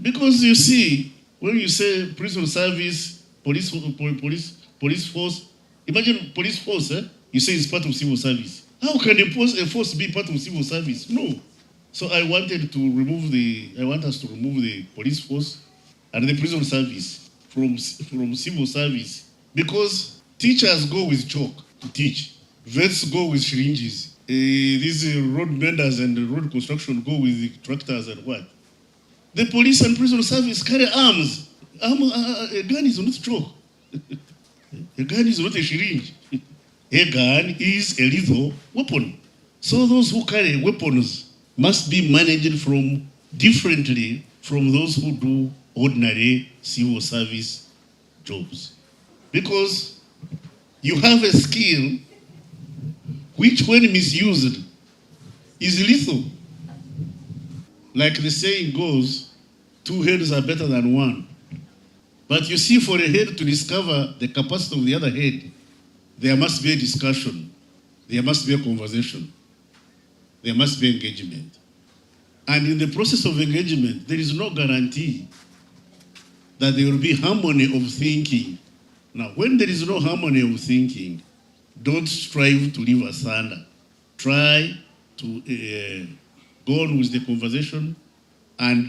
Because you see, when you say prison service, police force, imagine police force, you say it's part of civil service. How can a force be part of civil service? No. So I want us to remove the police force and the prison service from civil service, because teachers go with chalk to teach, vets go with syringes, these road menders and road construction go with the tractors and what. The police and prison service carry arms. A gun is not chalk. A gun is not a syringe. A gun is a lethal weapon. So those who carry weapons must be managed differently from those who do ordinary civil service jobs. Because you have a skill which, when misused, is lethal. Like the saying goes, 2 heads are better than 1. But you see, for a head to discover the capacity of the other head, there must be a discussion, there must be a conversation, there must be engagement. And in the process of engagement, there is no guarantee that there will be harmony of thinking. Now, when there is no harmony of thinking, don't strive to live asunder. Try to go on with the conversation and